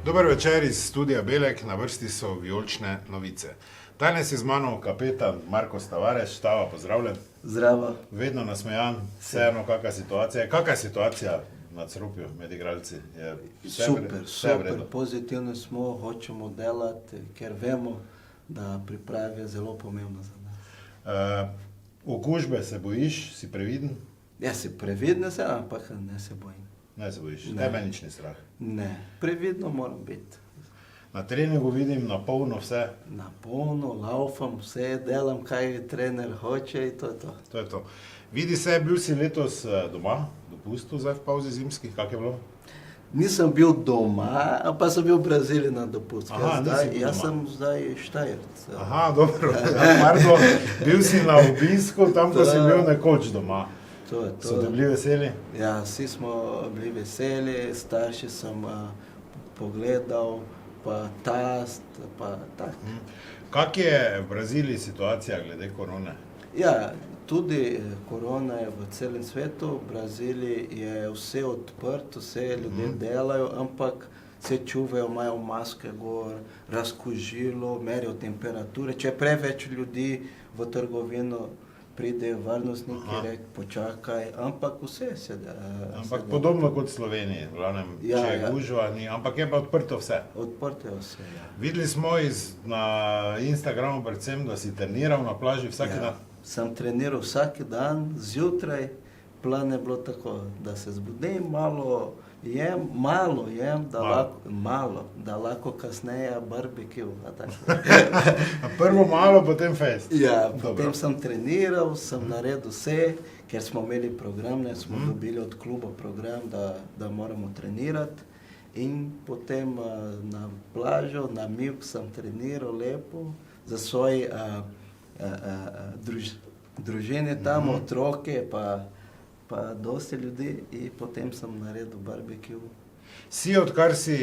Dober večer iz studia Belek, na vrsti so vijolične novice. Danes je z mano kapetan Marko Stavareš, Stava, pozdravljen. Zdravo. Vedno nasmejan, vseeno kakva situacija. Kakva je situacija na Crupju med igralci? Super, pozitivni smo, hočemo delati, ker vemo, da priprava je zelo pomembna za nas. Okužbe se bojiš, si previden? Jaz si previden, ampak ne se bojim. Ne se bojiš, tebe nič ni strah? Ne, previdno moram biti. Na treningu vidim na polno vse? Na polno, laufam, vse delam, kaj trener hoče in to je to. To je to. Vidi se, bil si letos doma, dopustil zdaj v pauzi zimskih, kak je bilo? Nisem bil doma, pa sem bil v Braziliji na dopustu. Jaz sem zdaj Štajerc. Aha, dobro. Pardon, bil si na obisku, tam pa si bil nekoč doma. So te bili veseli? Ja, vsi smo bili veseli, starši sem pogledal, pa tast, pa tak. Kak je v Braziliji situacija glede korone? Ja, tudi korona je v celem svetu, v Braziliji je vse odprto, vse ljudje delajo, ampak se čuvajo, imajo maske gor, razkužilo, merijo temperature. Če je preveč ljudi v trgovino, pride varnostnik in reče, počakaj, ampak vse se da. Ampak podobno kot v Sloveniji, če je gužva, ampak je pa odprto vse. Odprto je vse, ja. Videli smo na Instagramu predvsem, da si treniral na plaži vsak dan. Sem treniral vsak dan, zjutraj, plan je bilo tako, da se zbudim, malo jem, da lahko kasneje barbecue. Prvo malo, potem fest. Ja, potem sem treniral, sem naredil vse, ker smo imeli program, smo dobili od kluba program, da moramo trenirati. In potem na plažo, na Milk sem treniral lepo za svoje družine tam, otroke, pa dosti ljudi in potem sem naredil barbecue. Si, odkar si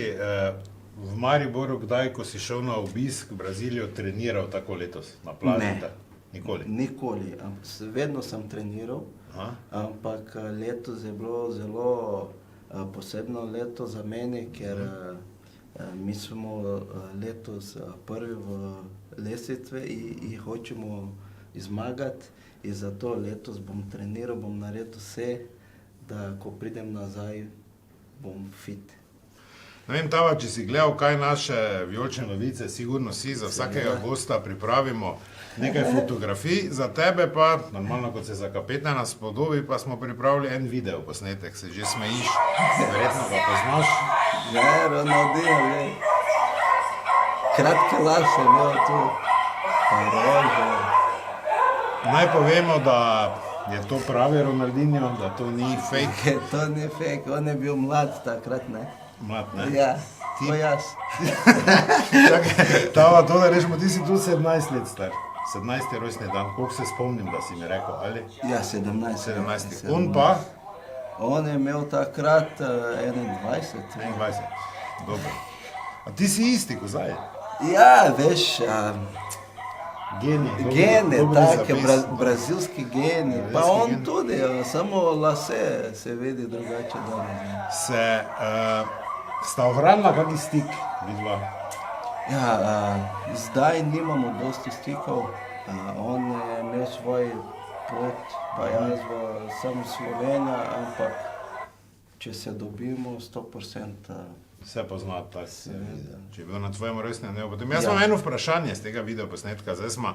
v Mariboru, kdaj, ko si šel na obisk v Brazilijo, treniral tako letos na plaži? Ne. Nikoli? Nikoli. Vedno sem treniral, ampak letos je bilo zelo posebno leto za mene, ker mi smo letos prvi v lestvici in hočemo zmagati. In zato letos bom treniral, bom naredil vse, da ko pridem nazaj, bom fit. Ne vem, Tava, če si gledal, kaj naše vijolične novice, sigurno si, za vsakega gosta pripravimo nekaj fotografij, za tebe pa, normalno kot se za kapetana spodobi, pa smo pripravili en video posnetek, se že smejiš, verjetno ga poznaš. Ja, Ronaldinho, kratke lase imel tu, pa rože. Naj povemo, da je to pravi Ronaldinho, da to ni fake. To ni fake, on je bil mlad takrat, ne? Mlad, ne? Ja, to jaz. Tava, to da rečemo, ti si tu 17 let star. 17. rojstni dan, koliko se spomnim, da si mi rekel, ali? Ja, 17. On pa? On je imel takrat 21. 21, dobro. A ti si isti, ko zdaj? Ja, veš, geni, take, brazilski geni, pa on tudi, samo lase se vidi drugače danes. Sta ohranila kakšen stik, vidva? Ja, zdaj nimamo dosti stikov, on je imel svoj pot, pa jaz sem Slovenija, ampak če se dobimo 100%. Vse poznati, tako se vidi. Če je bil na tvojem rojstnem dnevu. Potem jaz imam eno vprašanje z tega videoposnetka. Zdaj smo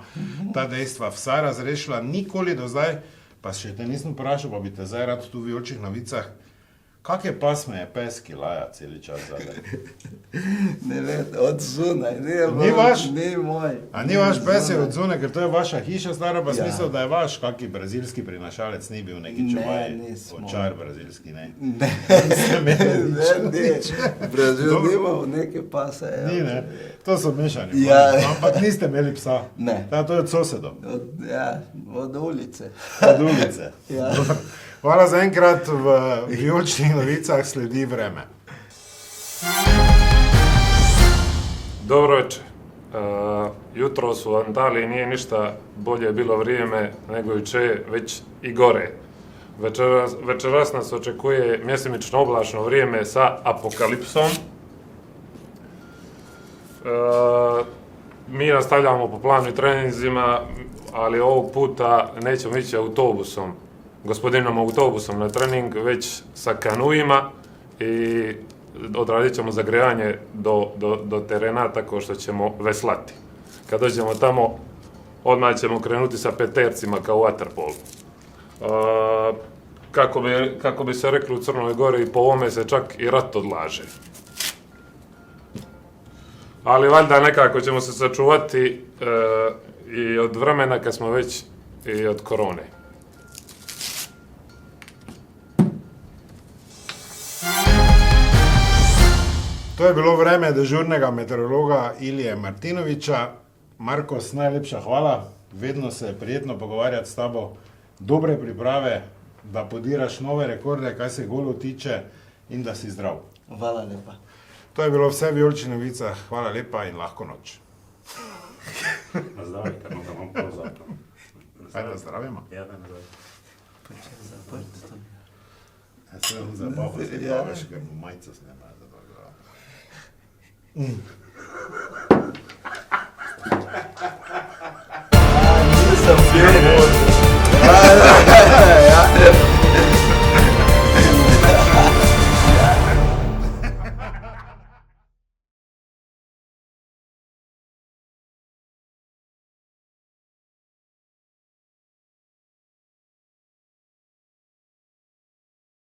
ta dejstva vsa razrešila, nikoli do zdaj, pa še te nisem vprašal, pa bi te zdaj rad tu v vijoličnih novicah. Kake pasme je pes, ki laja celi čas zadaj? Ne vem, od zunaj. Ni vaš? Ni moj. A ni vaš pes je od zunaj, ker to je vaša hiša stara, pa smisel, da je vaš, kaki brazilski prinašalec ni bil neki čuvaj, očar brazilski, ne? Ne, Brazil nima neke pase. Ni, ne? To so mešani. Ampak niste imeli psa? Ne. To je od sosedov? Ja, od ulice. Od ulice. Hvala za enkrat, v vijoličnih novicah sledi vreme. Dobro večer. Jutros u Antaliji nije ništa bolje bilo vrijeme nego juče, već i gore. Večeras nas očekuje mjesemično oblačno vrijeme sa apokalipsom. mi nastavljamo po planu i treninzima, ali ovog puta nećemo ići autobusom, gospodinom autobusom na trening, već sa kanuima i odradit ćemo zagrejanje do terena tako što ćemo veslati. Kad dođemo tamo, odmah ćemo krenuti sa petercima kao u waterpolu. Kako bi se rekli u Crnoj Gori, po ovome se čak i rat odlaže. Ali valjda nekako ćemo se sačuvati i od vremena kad smo već i od korone. To je bilo vreme dežurnega meteorologa Ilije Martinovića. Markos, najlepša hvala. Vedno se je prijetno pogovarjati s tabo. Dobre priprave, da podiraš nove rekorde, kaj se golov tiče in da si zdrav. Hvala lepa. To je bilo vse v Vijoličnih novicah. Hvala lepa in lahko noč. Na zdravje, ker imam prav zato. Ajde, da zdravimo. Ja, da, na zdravje. Pa če zaprt to. Ja se vam zabaval, se Ja. ker mu majico se ne ima za to.